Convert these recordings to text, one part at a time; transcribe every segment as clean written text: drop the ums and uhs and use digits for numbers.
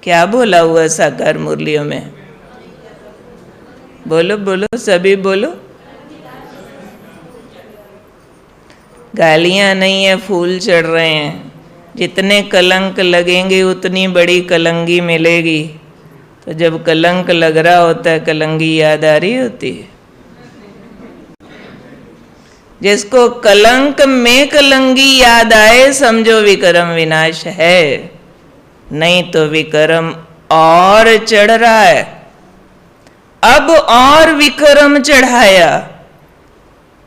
क्या बोला हुआ साकार मुरलियों में? बोलो बोलो, सभी बोलो। गालियां नहीं है, फूल चढ़ रहे हैं। जितने कलंक लगेंगे उतनी बड़ी कलंगी मिलेगी। तो जब कलंक लग रहा होता है, कलंगी याद आ रही होती है। जिसको कलंक में कलंगी याद आए, समझो विक्रम विनाश है। नहीं तो विक्रम और चढ़ रहा है। अब और विक्रम चढ़ाया।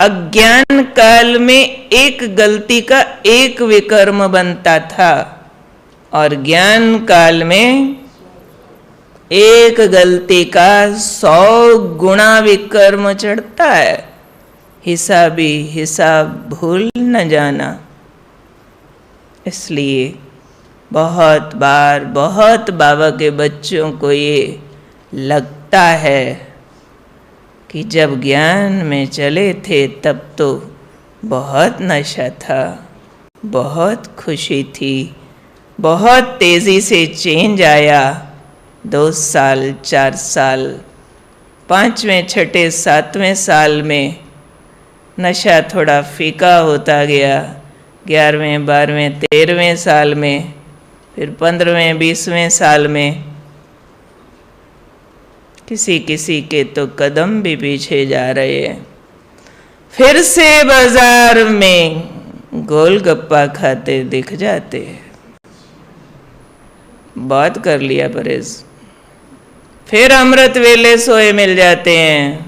अज्ञान काल में एक गलती का एक विकर्म बनता था, और ज्ञान काल में एक गलती का 100 गुना विकर्म चढ़ता है। हिसाबी हिसाब भूल न जाना। इसलिए बहुत बार बहुत बाबा के बच्चों को ये लगता है कि जब ज्ञान में चले थे तब तो बहुत नशा था, बहुत खुशी थी, बहुत तेज़ी से चेंज आया। 2 साल 4 साल 5वें 6ठे 7वें साल में नशा थोड़ा फीका होता गया। 11वें 12वें 13वें साल में, फिर 15वें 20वें साल में किसी किसी के तो कदम भी पीछे जा रहे हैं। फिर से बाजार में गोलगप्पा खाते दिख जाते हैं। बहुत कर लिया परहेज। फिर अमृत वेले सोए मिल जाते हैं।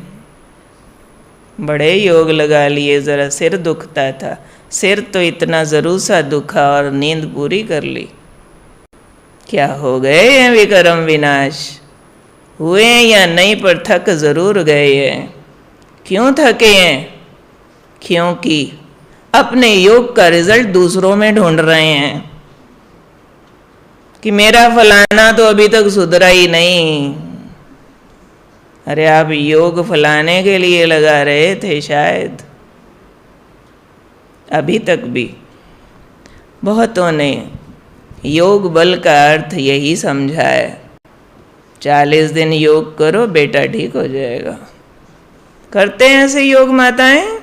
बड़े योग लगा लिए, जरा सिर दुखता था, सिर तो इतना जरूर सा दुखा और नींद पूरी कर ली। क्या हो गए हैं विक्रम विनाश? हुए या नहीं, पर थक जरूर गए हैं। क्यों थके हैं? क्योंकि अपने योग का रिजल्ट दूसरों में ढूंढ रहे हैं कि मेरा फलाना तो अभी तक सुधरा ही नहीं। अरे आप योग फलाने के लिए लगा रहे थे शायद, अभी तक भी। बहुतों ने योग बल का अर्थ यही समझा है, 40 दिन योग करो बेटा ठीक हो जाएगा। करते हैं ऐसे योग माताएं?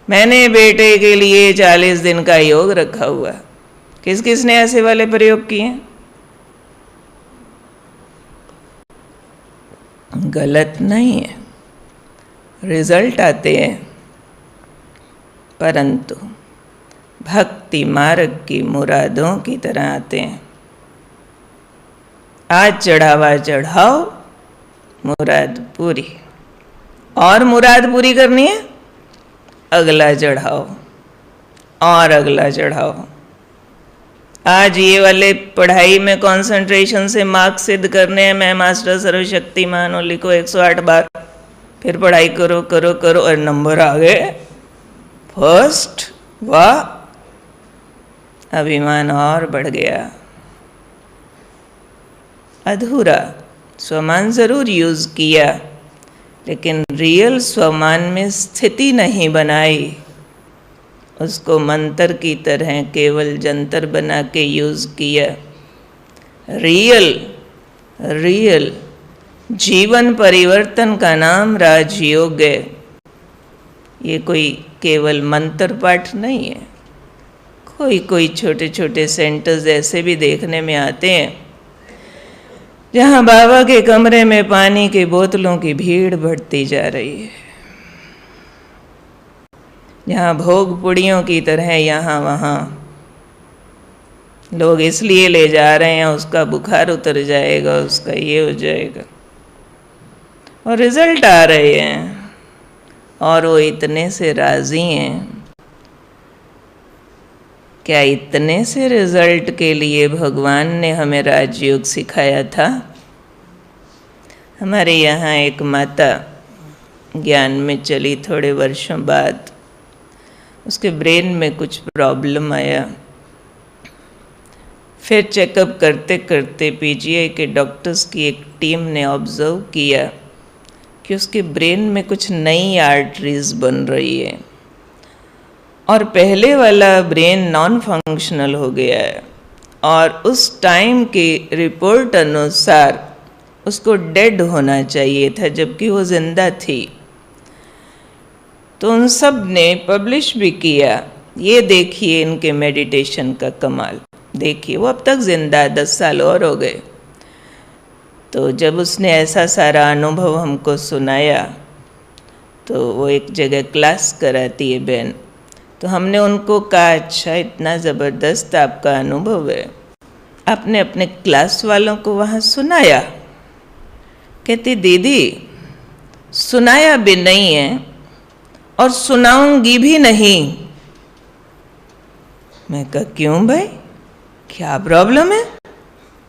मैंने बेटे के लिए 40 दिन का योग रखा हुआ। किस किस ने ऐसे वाले प्रयोग किए? गलत नहीं है, रिजल्ट आते हैं, परंतु भक्ति मार्ग की मुरादों की तरह आते हैं। आज चढ़ावा चढ़ाओ, मुराद पूरी। और मुराद पूरी करनी है, अगला चढ़ाओ और अगला चढ़ाओ। आज ये वाले पढ़ाई में कंसंट्रेशन से मार्क्स सिद्ध करने हैं। मैं मास्टर सर्वशक्तिमान हूँ लिखो 108 बार, फिर पढ़ाई करो करो करो और नंबर आ गए फर्स्ट। वाह, अभिमान और बढ़ गया। अधूरा स्वमान जरूर यूज किया, लेकिन रियल स्वमान में स्थिति नहीं बनाई। उसको मंत्र की तरह केवल जंतर बना के यूज किया। रियल जीवन परिवर्तन का नाम राजयोग है। ये कोई केवल मंत्र पाठ नहीं है। कोई छोटे छोटे सेंटर्स ऐसे भी देखने में आते हैं जहाँ बाबा के कमरे में पानी की बोतलों की भीड़ बढ़ती जा रही है, जहाँ भोग पुड़ियों की तरह यहाँ वहाँ लोग इसलिए ले जा रहे हैं उसका बुखार उतर जाएगा, उसका ये हो जाएगा, और रिजल्ट आ रहे हैं और वो इतने से राजी हैं। क्या इतने से रिजल्ट के लिए भगवान ने हमें राजयोग सिखाया था? हमारे यहाँ एक माता ज्ञान में चली, थोड़े वर्षों बाद उसके ब्रेन में कुछ प्रॉब्लम आया। फिर चेकअप करते करते पीजीआई के डॉक्टर्स की एक टीम ने ऑब्जर्व किया कि उसके ब्रेन में कुछ नई आर्टरीज बन रही है और पहले वाला ब्रेन नॉन फंक्शनल हो गया है और उस टाइम की रिपोर्ट अनुसार उसको डेड होना चाहिए था, जबकि वो जिंदा थी। तो उन सब ने पब्लिश भी किया। ये देखिए इनके मेडिटेशन का कमाल, देखिए वो अब तक जिंदा 10 साल और हो गए। तो जब उसने ऐसा सारा अनुभव हमको सुनाया, तो वो एक जगह क्लास कराती है बहन, तो हमने उनको कहा अच्छा इतना ज़बरदस्त आपका अनुभव है, आपने अपने क्लास वालों को वहाँ सुनाया? कहती दीदी सुनाया भी नहीं है और सुनाऊंगी भी नहीं। मैं कहा क्यों भाई, क्या प्रॉब्लम है,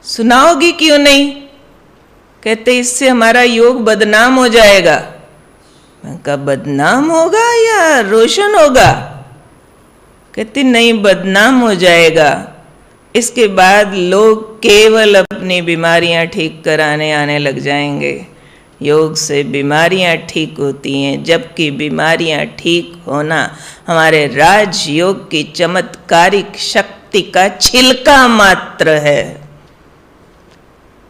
सुनाओगी क्यों नहीं? कहते इससे हमारा योग बदनाम हो जाएगा। मैं कहा बदनाम होगा या रोशन होगा? कहती नहीं बदनाम हो जाएगा। इसके बाद लोग केवल अपनी बीमारियां ठीक कराने आने लग जाएंगे। योग से बीमारियां ठीक होती हैं, जबकि बीमारियां ठीक होना हमारे राजयोग की चमत्कारिक शक्ति का छिलका मात्र है,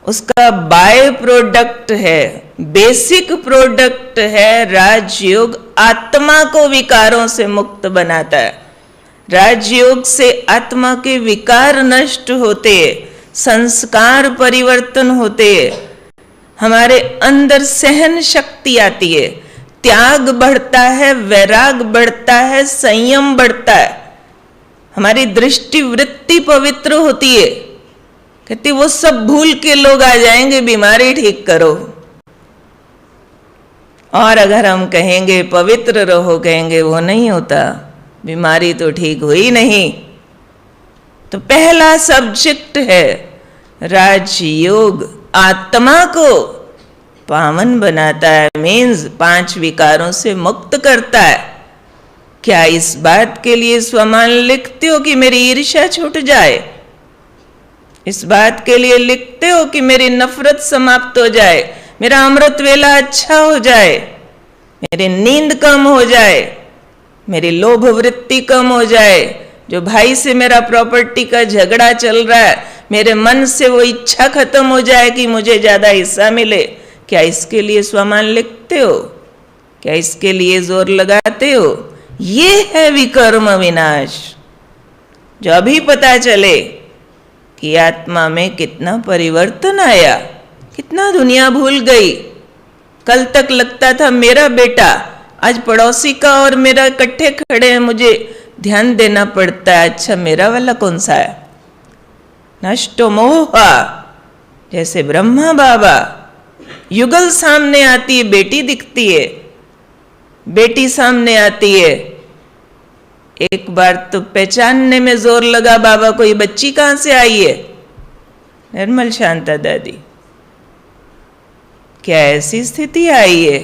उसका बाय प्रोडक्ट है, बेसिक प्रोडक्ट है। राजयोग आत्मा को विकारों से मुक्त बनाता है। राजयोग से आत्मा के विकार नष्ट होते, संस्कार परिवर्तन होते, हमारे अंदर सहन शक्ति आती है, त्याग बढ़ता है, वैराग बढ़ता है, संयम बढ़ता है, हमारी दृष्टि वृत्ति पवित्र होती है। कहती वो सब भूल के लोग आ जाएंगे बीमारी ठीक करो। और अगर हम कहेंगे पवित्र रहो, कहेंगे वो नहीं होता, बीमारी तो ठीक हुई नहीं। तो पहला सब्जेक्ट है राजयोग, आत्मा को पावन बनाता है, मीन्स 5 विकारों से मुक्त करता है। क्या इस बात के लिए स्वमान लिखते हो कि मेरी ईर्ष्या छूट जाए? इस बात के लिए लिखते हो कि मेरी नफरत समाप्त हो जाए, मेरा अमृत वेला अच्छा हो जाए, मेरी नींद कम हो जाए, मेरी लोभ वृत्ति कम हो जाए, जो भाई से मेरा प्रॉपर्टी का झगड़ा चल रहा है, मेरे मन से वो इच्छा खत्म हो जाए कि मुझे ज्यादा हिस्सा मिले? क्या इसके लिए स्वमान लिखते हो? क्या इसके लिए जोर लगाते हो? ये है विकर्म विनाश। जो अभी पता चले कि आत्मा में कितना परिवर्तन आया, कितना दुनिया भूल गई। कल तक लगता था मेरा बेटा, आज पड़ोसी का और मेरा इकट्ठे खड़े हैं, मुझे ध्यान देना पड़ता है, अच्छा मेरा वाला कौन सा है? नष्टो मोहा, जैसे ब्रह्मा बाबा, युगल सामने आती है, बेटी दिखती है, बेटी सामने आती है, एक बार तो पहचानने में जोर लगा बाबा को, ये बच्ची कहां से आई है? निर्मल शांता दादी। क्या ऐसी स्थिति आई है?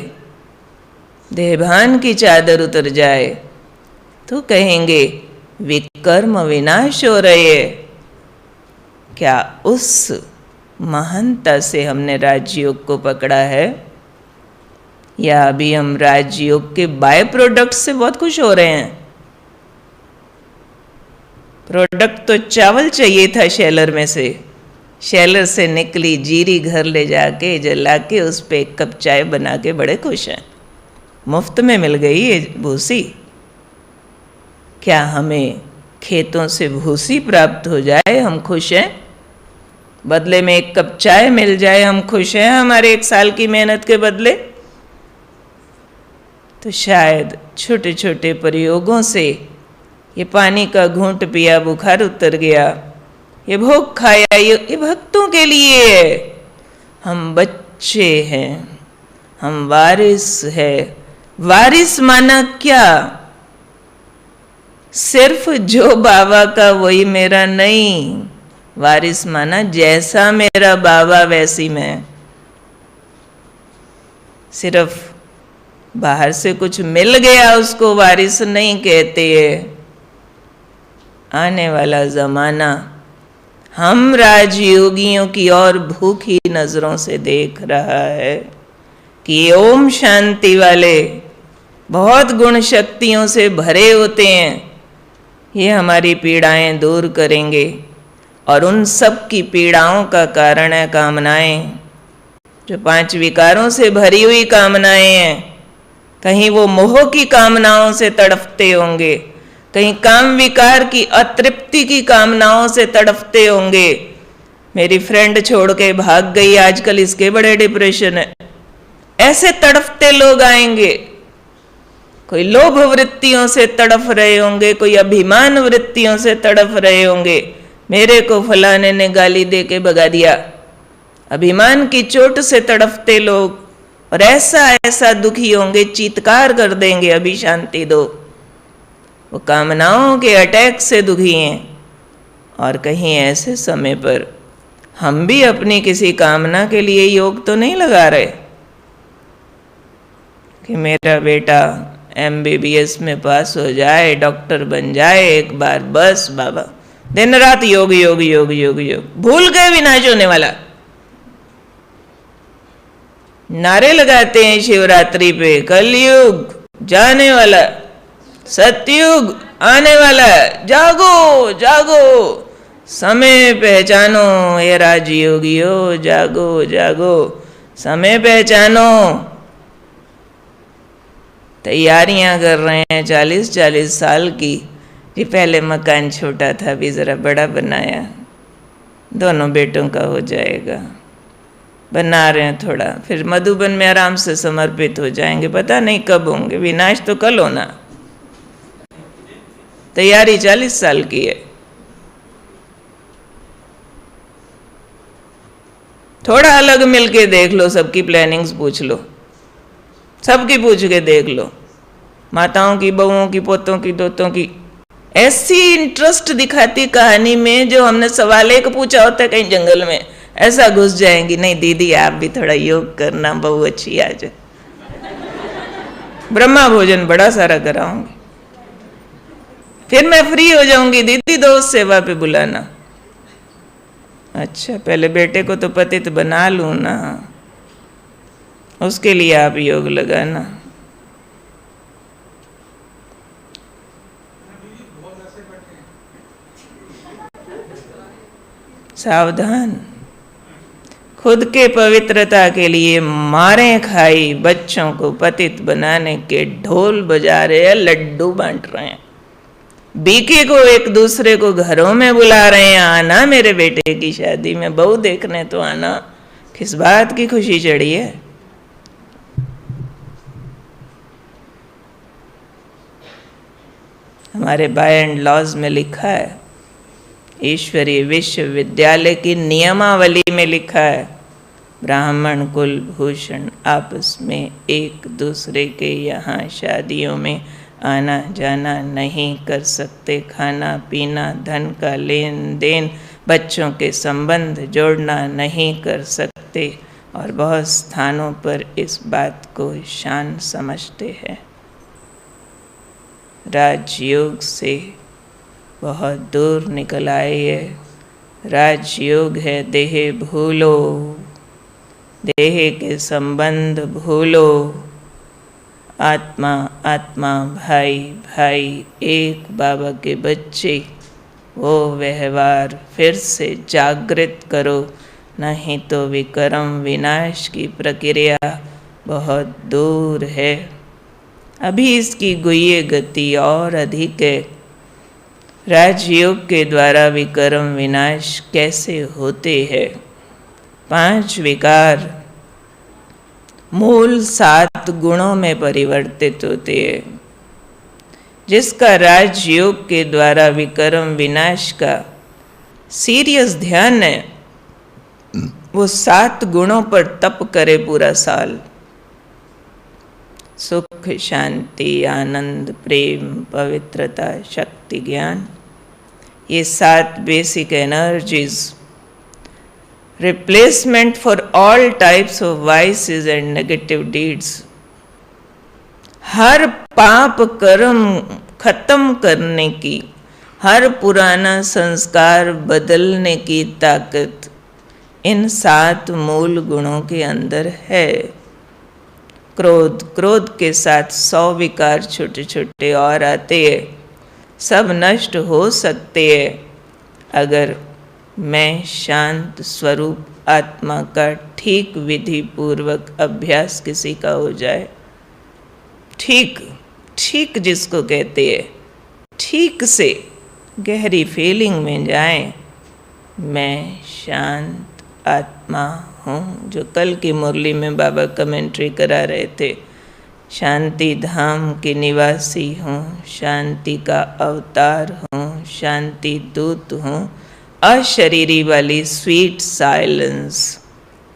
देहभान की चादर उतर जाए तो कहेंगे विकर्म विनाश हो रहे है। क्या उस महानता से हमने राजयोग को पकड़ा है, या अभी हम राजयोग के बाय प्रोडक्ट से बहुत खुश हो रहे हैं? प्रोडक्ट तो चावल चाहिए था शैलर में से, शैलर से निकली जीरी घर ले जाके जला के उस पे एक कप चाय बना के बड़े खुश हैं, मुफ्त में मिल गई ये भूसी। क्या हमें खेतों से भूसी प्राप्त हो जाए हम खुश हैं? बदले में एक कप चाय मिल जाए हम खुश हैं हमारे 1 साल की मेहनत के बदले? तो शायद छोटे छोटे प्रयोगों से ये पानी का घूंट पिया बुखार उतर गया, ये भोग खाया, ये भक्तों के लिए है। हम बच्चे हैं, हम वारिस है। वारिस माना क्या? सिर्फ जो बाबा का वही मेरा नहीं। वारिस माना जैसा मेरा बाबा वैसी मैं। सिर्फ बाहर से कुछ मिल गया उसको वारिस नहीं कहते। आने वाला जमाना हम राजयोगियों की और भूखी नजरों से देख रहा है कि ओम शांति वाले बहुत गुण शक्तियों से भरे होते हैं, ये हमारी पीड़ाएं दूर करेंगे। और उन सब की पीड़ाओं का कारण है कामनाएं। जो 5 विकारों से भरी हुई कामनाएं हैं, कहीं वो मोह की कामनाओं से तड़पते होंगे, कहीं काम विकार की अतृप्ति की कामनाओं से तड़पते होंगे। मेरी फ्रेंड छोड़ के भाग गई, आजकल इसके बड़े डिप्रेशन है, ऐसे तड़पते लोग आएंगे। कोई लोभ वृत्तियों से तड़प रहे होंगे, कोई अभिमान वृत्तियों से तड़प रहे होंगे। मेरे को फलाने ने गाली दे के भगा दिया, अभिमान की चोट से तड़पते लोग, और ऐसा ऐसा दुखी होंगे, चीत्कार कर देंगे अभी शांति दो। वो कामनाओं के अटैक से दुखी हैं। और कहीं ऐसे समय पर हम भी अपनी किसी कामना के लिए योग तो नहीं लगा रहे कि मेरा बेटा MBBS में पास हो जाए, डॉक्टर बन जाए एक बार, बस बाबा दिन रात योग योग योग योग योग। भूल गए विनाश होने वाला। नारे लगाते हैं शिवरात्रि पे, कलयुग जाने वाला, सतयुग आने वाला, जागो जागो, समय पहचानो ये राजयोगियो, जागो जागो, समय पहचानो। तैयारियां कर रहे हैं 40-40 साल की कि पहले मकान छोटा था, अभी ज़रा बड़ा बनाया, दोनों बेटों का हो जाएगा, बना रहे हैं थोड़ा, फिर मधुबन में आराम से समर्पित हो जाएंगे, पता नहीं कब होंगे, विनाश तो कल होना। तैयारी 40 साल की है। थोड़ा अलग मिलके देख लो, सबकी प्लानिंग्स पूछ लो, सबकी पूछ के देख लो, माताओं की, बहुओं की, पोतों की, दोतों की। ऐसी इंटरेस्ट दिखाती कहानी में, जो हमने सवाल एक पूछा होता है कहीं जंगल में, ऐसा घुस जाएंगी, नहीं दीदी आप भी थोड़ा योग करना, बहु अच्छी आ जाए, ब्रह्मा भोजन बड़ा सारा कराऊंगी, फिर मैं फ्री हो जाऊंगी, दीदी दोस्त सेवा पे बुलाना। अच्छा पहले बेटे को तो पतित बना लूं ना, उसके लिए आप योग लगाना। सावधान, खुद के पवित्रता के लिए मारे खाई बच्चों को पतित बनाने के ढोल बजा रहे हैं, लड्डू बांट रहे हैं, बीके को एक दूसरे को घरों में बुला रहे हैं, आना मेरे बेटे की शादी में, बहू देखने तो आना। किस बात की खुशी चढ़ी है? हमारे बाय एंड लॉज में लिखा है, ईश्वरीय विश्वविद्यालय की नियमावली में लिखा है, ब्राह्मण कुल भूषण आपस में एक दूसरे के यहाँ शादियों में आना जाना नहीं कर सकते, खाना पीना, धन का लेन देन, बच्चों के संबंध जोड़ना नहीं कर सकते, और बहुत स्थानों पर इस बात को शान समझते हैं। राजयोग से बहुत दूर निकल आए है। राजयोग है देह भूलो, देह के संबंध भूलो, आत्मा आत्मा, भाई भाई, एक बाबा के बच्चे, वो व्यवहार फिर से जागृत करो, नहीं तो विकर्म विनाश की प्रक्रिया बहुत दूर है। अभी इसकी गुह्य गति और अधिक है। राजयोग के द्वारा विकर्म विनाश कैसे होते हैं? 5 विकार मूल 7 गुणों में परिवर्तित होते हैं। जिसका राजयोग के द्वारा विकर्म विनाश का सीरियस ध्यान है, वो 7 गुणों पर तप करे पूरा साल। सुख, शांति, आनंद, प्रेम, पवित्रता, शक्ति, ज्ञान, ये 7 basic energies, replacement for all types of vices and negative deeds. हर पाप कर्म खत्म करने की, हर पुराना संस्कार बदलने की ताकत इन 7 मूल गुणों के अंदर है। क्रोध, क्रोध के साथ 100 विकार छोटे छोटे और आते हैं, सब नष्ट हो सकते हैं अगर मैं शांत स्वरूप आत्मा का ठीक विधि पूर्वक अभ्यास किसी का हो जाए, ठीक ठीक जिसको कहते हैं, ठीक से गहरी फीलिंग में जाए, मैं शांत आत्मा हूँ। जो कल की मुरली में बाबा कमेंट्री करा रहे थे, शांति धाम की निवासी हूँ, शांति का अवतार हूँ, शांति दूत हूँ, अशरीरी वाली स्वीट साइलेंस,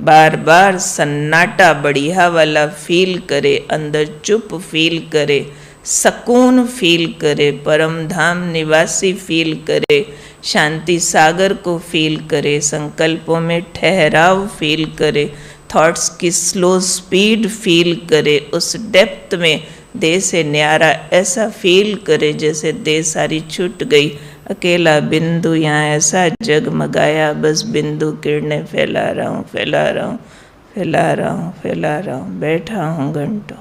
बार बार सन्नाटा बढ़िया वाला फील करे, अंदर चुप फील करे, सकून फील करे, परम धाम निवासी फील करे, शांति सागर को फील करे, संकल्पों में ठहराव फील करे, थॉट्स की स्लो स्पीड फील करे, उस डेप्थ में देह से न्यारा ऐसा फील करे जैसे देह सारी छूट गई, अकेला बिंदु यहाँ ऐसा जगमगाया, बस बिंदु किरणें फैला रहा हूँ, फैला रहा हूँ, फैला रहा हूँ, फैला रहा हूँ, बैठा हूँ घंटों,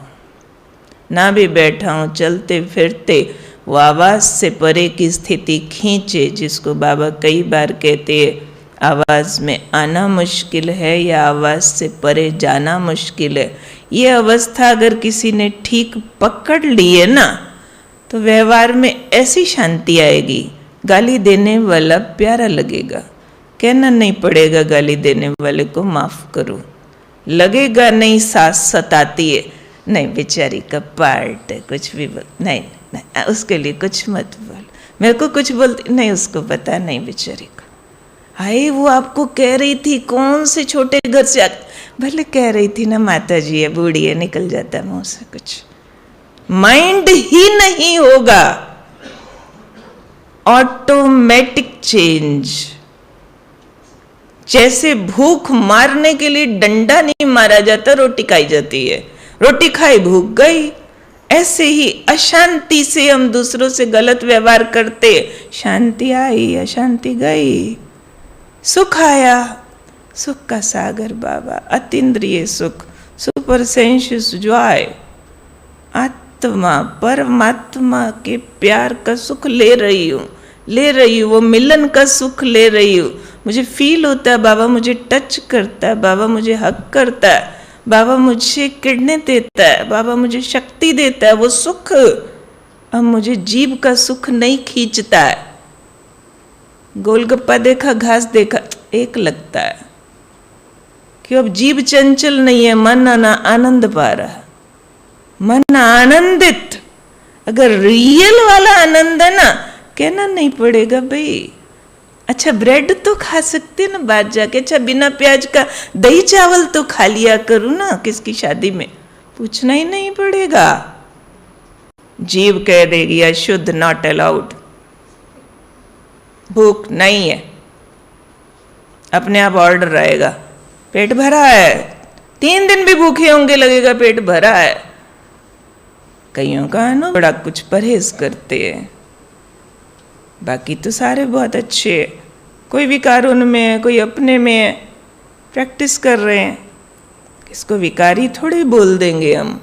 ना भी बैठा हूँ, चलते फिरते वो आवाज़ से परे की स्थिति खींचे, जिसको बाबा कई बार कहते हैं आवाज़ में आना मुश्किल है या आवाज़ से परे जाना मुश्किल है। ये अवस्था अगर किसी ने ठीक पकड़ ली है ना, तो व्यवहार में ऐसी शांति आएगी, गाली देने वाला प्यारा लगेगा, कहना नहीं पड़ेगा गाली देने वाले को माफ़ करो, लगेगा नहीं सास सताती है, नहीं बेचारी का पार्ट है, कुछ भी बोल, नहीं नहीं उसके लिए कुछ मत बोल, मेरे को कुछ बोलती नहीं, उसको पता नहीं बेचारी का, हाय वो आपको कह रही थी कौन से छोटे घर से आ, भले कह रही थी ना माता जी है, बूढ़ी है, निकल जाता मुंह से कुछ, माइंड ही नहीं होगा, ऑटोमेटिक चेंज। जैसे भूख मारने के लिए डंडा नहीं मारा जाता, रोटी खाई जाती है, रोटी खाई भूख गई, ऐसे ही अशांति से हम दूसरों से गलत व्यवहार करते, शांति आई अशांति गई, सुख आया, सुख का सागर बाबा, अतीन्द्रिय सुख, सुपर सेंशियस जॉय, आत्मा परमात्मा के प्यार का सुख ले रही हूँ, ले रही हूँ, वो मिलन का सुख ले रही हूँ, मुझे फील होता है बाबा मुझे टच करता है, बाबा मुझे हक करता है, बाबा मुझे किरणें देता है, बाबा मुझे शक्ति देता है, वो सुख अब मुझे जीभ का सुख नहीं खींचता है। गोलगप्पा देखा, घास देखा, एक लगता है कि अब जीभ चंचल नहीं है, मन आनंद पा रहा, मन आनंदित। अगर रियल वाला आनंद है ना, कहना नहीं पड़ेगा भाई, अच्छा ब्रेड तो खा सकते ना बाद जाके, अच्छा बिना प्याज का दही चावल तो खा लिया करूँ ना किसकी शादी में, पूछना ही नहीं पड़ेगा। जीव कह देगी अशुद्ध, नॉट अलाउड, भूख नहीं है, अपने आप ऑर्डर आएगा, पेट भरा है, 3 दिन भी भूखे होंगे लगेगा पेट भरा है। कईयों का है ना बड़ा कुछ परहेज करते हैं, बाकी तो सारे बहुत अच्छे हैं, कोई विकार उनमें है, कोई अपने में है, प्रैक्टिस कर रहे हैं, किसको विकारी थोड़ी बोल देंगे हम,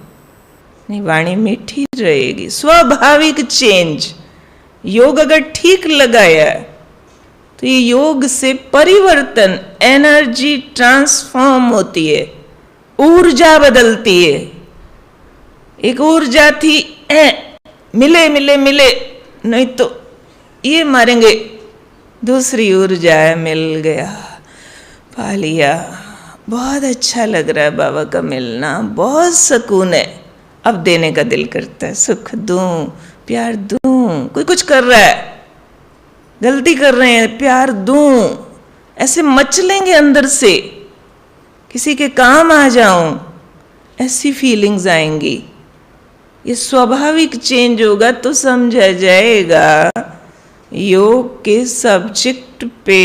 नहीं वाणी मीठी रहेगी, स्वाभाविक चेंज। योग अगर ठीक लगाया तो ये योग से परिवर्तन, एनर्जी ट्रांसफॉर्म होती है, ऊर्जा बदलती है। एक ऊर्जा थी मिले मिले मिले नहीं तो ये मारेंगे, दूसरी ऊर्जा है मिल गया, पा लिया, बहुत अच्छा लग रहा है बाबा का मिलना, बहुत सुकून है, अब देने का दिल करता है, सुख दूं, प्यार दूं, कोई कुछ कर रहा है, गलती कर रहे हैं, प्यार दूं, ऐसे मचलेंगे अंदर से, किसी के काम आ जाऊं, ऐसी फीलिंग्स आएंगी। ये स्वाभाविक चेंज होगा तो समझा जाएगा योग के सब्जेक्ट पे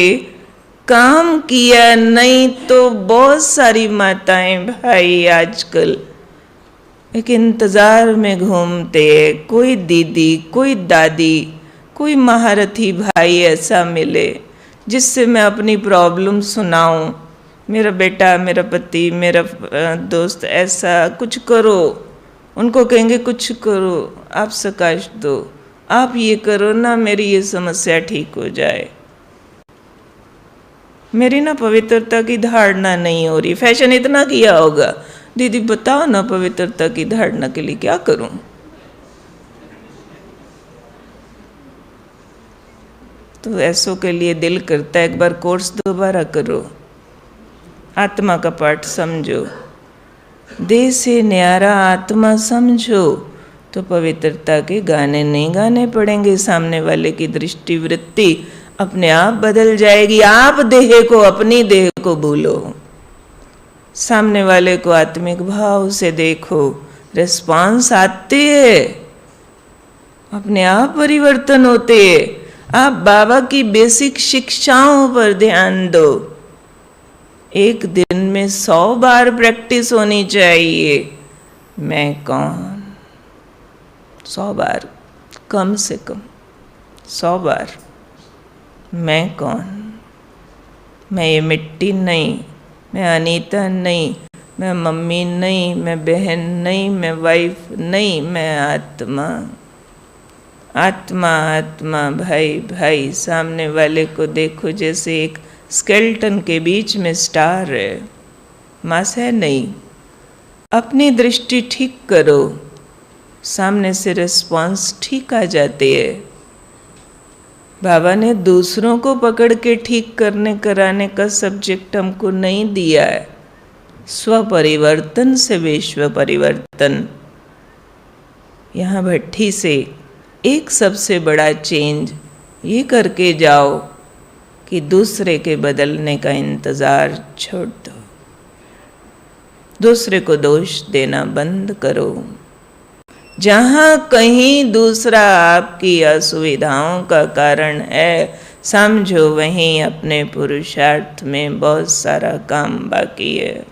काम किया, नहीं तो बहुत सारी माताएं भाई आजकल एक इंतज़ार में घूमते, कोई दीदी, कोई दादी, कोई महारथी भाई ऐसा मिले जिससे मैं अपनी प्रॉब्लम सुनाऊं, मेरा बेटा, मेरा पति, मेरा दोस्त ऐसा कुछ करो, उनको कहेंगे कुछ करो, आप सकाश दो, आप ये करो ना, मेरी ये समस्या ठीक हो जाए। मेरी ना पवित्रता की धारणा नहीं हो रही, फैशन इतना किया होगा, दीदी बताओ ना पवित्रता की धारणा के लिए क्या करूं। तो ऐसों के लिए दिल करता है एक बार कोर्स दोबारा करो, आत्मा का पाठ समझो, देह से न्यारा आत्मा समझो, तो पवित्रता के गाने नहीं गाने पड़ेंगे। सामने वाले की दृष्टि वृत्ति अपने आप बदल जाएगी। आप देह को, अपनी देह को भूलो, सामने वाले को आत्मिक भाव से देखो, रिस्पांस आती है, अपने आप परिवर्तन होते हैं। आप बाबा की बेसिक शिक्षाओं पर ध्यान दो। एक दिन में 100 बार प्रैक्टिस होनी चाहिए। मैं कौन? 100 बार, कम से कम 100 बार। मैं कौन? मैं ये मिट्टी नहीं, मैं अनीता नहीं, मैं मम्मी नहीं, मैं बहन नहीं, मैं वाइफ नहीं, मैं आत्मा। आत्मा आत्मा, भाई भाई। सामने वाले को देखो जैसे एक स्केल्टन के बीच में स्टार है, मास है नहीं। अपनी दृष्टि ठीक करो, सामने से रिस्पॉन्स ठीक आ जाती है। बाबा ने दूसरों को पकड़ के ठीक करने कराने का सब्जेक्ट हमको नहीं दिया है। स्वपरिवर्तन से विश्व परिवर्तन। यहाँ भट्ठी से एक सबसे बड़ा चेंज ये करके जाओ कि दूसरे के बदलने का इंतज़ार छोड़ दो, दूसरे को दोष देना बंद करो। जहाँ कहीं दूसरा आपकी असुविधाओं का कारण है, समझो वहीं अपने पुरुषार्थ में बहुत सारा काम बाकी है।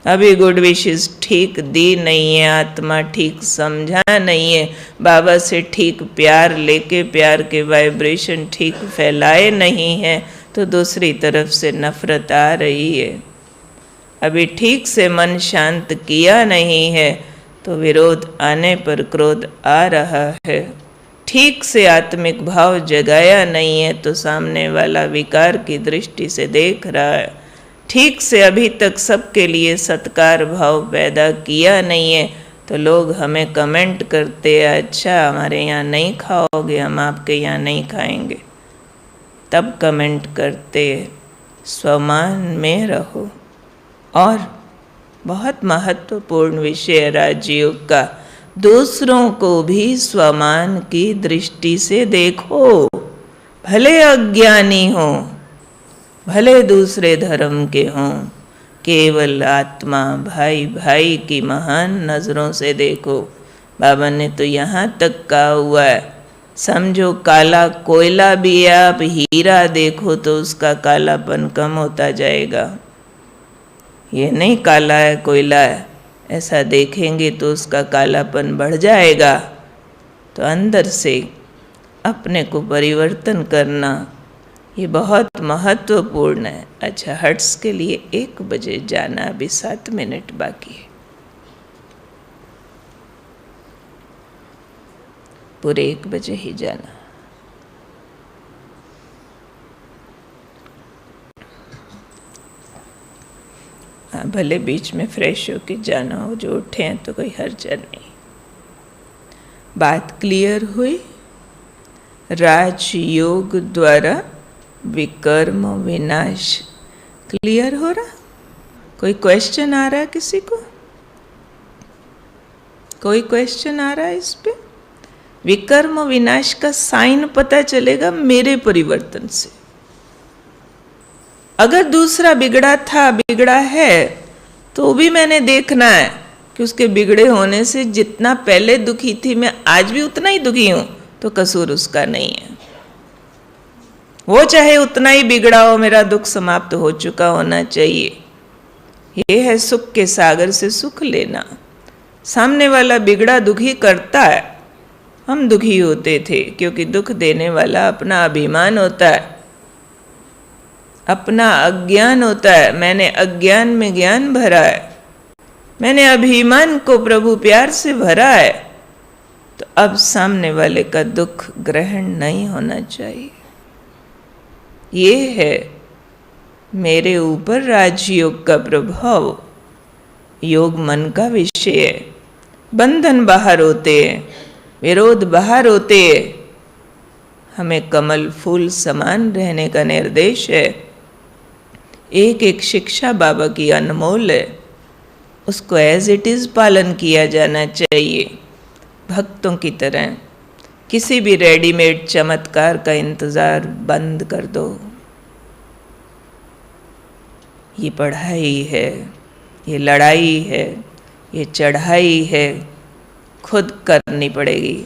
अभी गुड विशेस ठीक दी नहीं है, आत्मा ठीक समझा नहीं है, बाबा से ठीक प्यार लेके प्यार के वाइब्रेशन ठीक फैलाए नहीं है, तो दूसरी तरफ से नफरत आ रही है। अभी ठीक से मन शांत किया नहीं है, तो विरोध आने पर क्रोध आ रहा है। ठीक से आत्मिक भाव जगाया नहीं है, तो सामने वाला विकार की दृष्टि से देख रहा है। ठीक से अभी तक सबके लिए सत्कार भाव पैदा किया नहीं है, तो लोग हमें कमेंट करते हैं, अच्छा हमारे यहाँ नहीं खाओगे, हम आपके यहाँ नहीं खाएंगे। तब कमेंट करते, स्वमान में रहो। और बहुत महत्वपूर्ण विषय राजयोग का, दूसरों को भी स्वमान की दृष्टि से देखो। भले अज्ञानी हो, भले दूसरे धर्म के हों, केवल आत्मा भाई भाई की महान नज़रों से देखो। बाबा ने तो यहाँ तक कहा हुआ है, समझो काला कोयला भी है, आप हीरा देखो तो उसका कालापन कम होता जाएगा। ये नहीं काला है कोयला है, ऐसा देखेंगे तो उसका कालापन बढ़ जाएगा। तो अंदर से अपने को परिवर्तन करना ये बहुत महत्वपूर्ण है। अच्छा, हट्स के लिए 1 बजे जाना, अभी 7 मिनट बाकी है। पूरे 1 बजे ही जाना। हाँ, भले बीच में फ्रेश होके जाना हो, जो उठे हैं तो कोई हर्ज नहीं। बात क्लियर हुई? राजयोग द्वारा विकर्म विनाश क्लियर हो रहा? कोई क्वेश्चन आ रहा है किसी को? कोई क्वेश्चन आ रहा है इस पे? विकर्म विनाश का साइन पता चलेगा मेरे परिवर्तन से। अगर दूसरा बिगड़ा था, बिगड़ा है, तो भी मैंने देखना है कि उसके बिगड़े होने से जितना पहले दुखी थी मैं आज भी उतना ही दुखी हूं, तो कसूर उसका नहीं है। वो चाहे उतना ही बिगड़ा हो, मेरा दुख समाप्त हो चुका होना चाहिए। ये है सुख के सागर से सुख लेना। सामने वाला बिगड़ा दुखी करता है, हम दुखी होते थे, क्योंकि दुख देने वाला अपना अभिमान होता है, अपना अज्ञान होता है। मैंने अज्ञान में ज्ञान भरा है, मैंने अभिमान को प्रभु प्यार से भरा है, तो अब सामने वाले का दुख ग्रहण नहीं होना चाहिए। ये है मेरे ऊपर राजयोग का प्रभाव। योग मन का विषय है। बंधन बाहर होते हैं, विरोध बाहर होते हैं। हमें कमल फूल समान रहने का निर्देश है। एक एक शिक्षा बाबा की अनमोल है, उसको एज इट इज़ पालन किया जाना चाहिए। भक्तों की तरह किसी भी रेडीमेड चमत्कार का इंतज़ार बंद कर दो। ये पढ़ाई है, ये लड़ाई है, ये चढ़ाई है, खुद करनी पड़ेगी।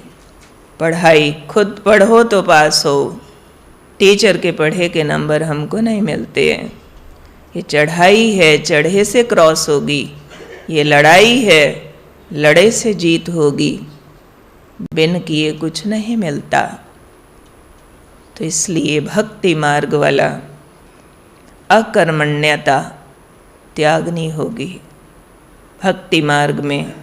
पढ़ाई खुद पढ़ो तो पास हो। टीचर के पढ़े के नंबर हमको नहीं मिलते हैं। ये चढ़ाई है, चढ़े से क्रॉस होगी। ये लड़ाई है, लड़े से जीत होगी। बिन किए कुछ नहीं मिलता। तो इसलिए भक्ति मार्ग वाला अकर्मण्यता त्यागनी होगी। भक्ति मार्ग में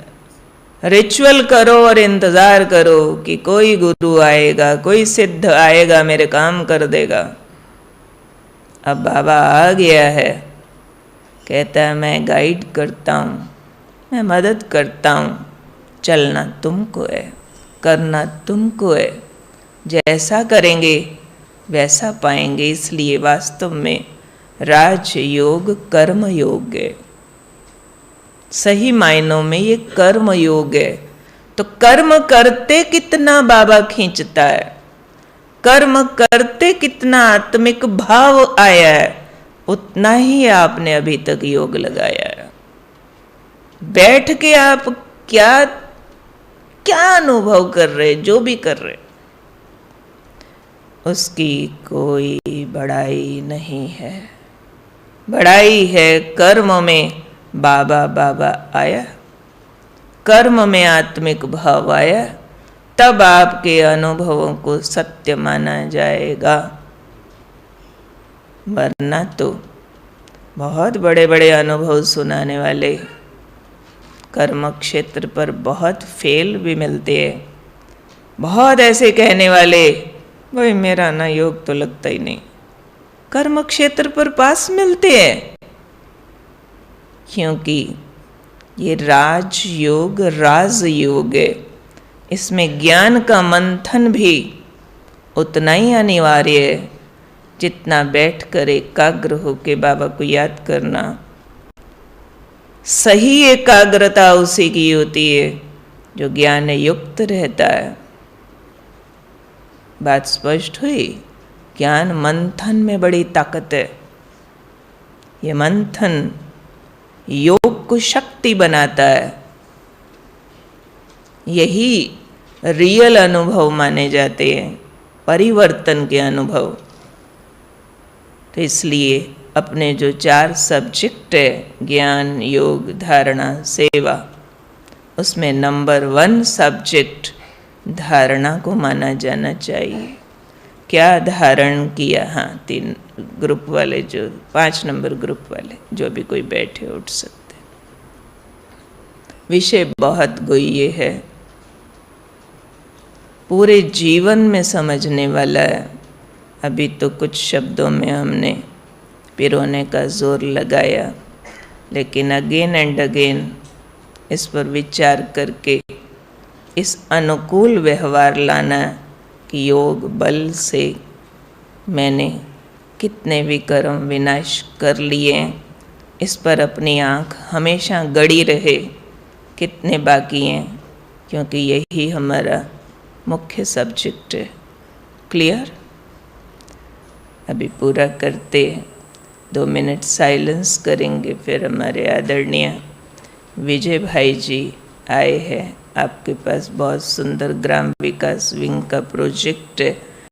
रिचुअल करो और इंतज़ार करो कि कोई गुरु आएगा, कोई सिद्ध आएगा, मेरे काम कर देगा। अब बाबा आ गया है, कहता है मैं गाइड करता हूँ, मैं मदद करता हूँ। चलना तुमको है, करना तुमको है। जैसा करेंगे वैसा पाएंगे। इसलिए वास्तव में राजयोग कर्म योग है। सही मायनों में ये कर्म योग है। तो कर्म करते कितना बाबा खींचता है, कर्म करते कितना आत्मिक भाव आया है, उतना ही आपने अभी तक योग लगाया है। बैठ के आप क्या क्या अनुभव कर रहे, जो भी कर रहे, उसकी कोई बड़ाई नहीं है। बड़ाई है कर्म में बाबा बाबा आया, कर्म में आत्मिक भाव आया, तब आपके अनुभवों को सत्य माना जाएगा। वरना तो बहुत बड़े बड़े अनुभव सुनाने वाले कर्म क्षेत्र पर बहुत फेल भी मिलते हैं। बहुत ऐसे कहने वाले, भाई मेरा ना योग तो लगता ही नहीं, कर्म क्षेत्र पर पास मिलते हैं। क्योंकि ये राजयोग राजयोग है। इसमें ज्ञान का मंथन भी उतना ही अनिवार्य है जितना बैठकर एकाग्र होके बाबा को याद करना। सही एकाग्रता उसी की होती है जो ज्ञान युक्त रहता है। बात स्पष्ट हुई? ज्ञान मंथन में बड़ी ताकत है। ये मंथन योग को शक्ति बनाता है। यही रियल अनुभव माने जाते हैं, परिवर्तन के अनुभव। तो इसलिए अपने जो 4 सब्जेक्ट है, ज्ञान, योग, धारणा, सेवा, उसमें नंबर 1 सब्जेक्ट धारणा को माना जाना चाहिए। क्या धारण किया? हाँ, 3 ग्रुप वाले, जो 5 नंबर ग्रुप वाले, जो भी कोई बैठे उठ सकते। विषय बहुत गुह्य है, पूरे जीवन में समझने वाला है। अभी तो कुछ शब्दों में हमने पिरोने का जोर लगाया, लेकिन अगेन एंड अगेन इस पर विचार करके इस अनुकूल व्यवहार लाना कि योग बल से मैंने कितने भी कर्म विनाश कर लिए, इस पर अपनी आँख हमेशा गड़ी रहे, कितने बाकी हैं, क्योंकि यही हमारा मुख्य सब्जेक्ट है। क्लियर? अभी पूरा करते 2 मिनट साइलेंस करेंगे, फिर हमारे आदरणीय विजय भाई जी आए हैं। आपके पास बहुत सुंदर ग्राम विकास विंग का प्रोजेक्ट है।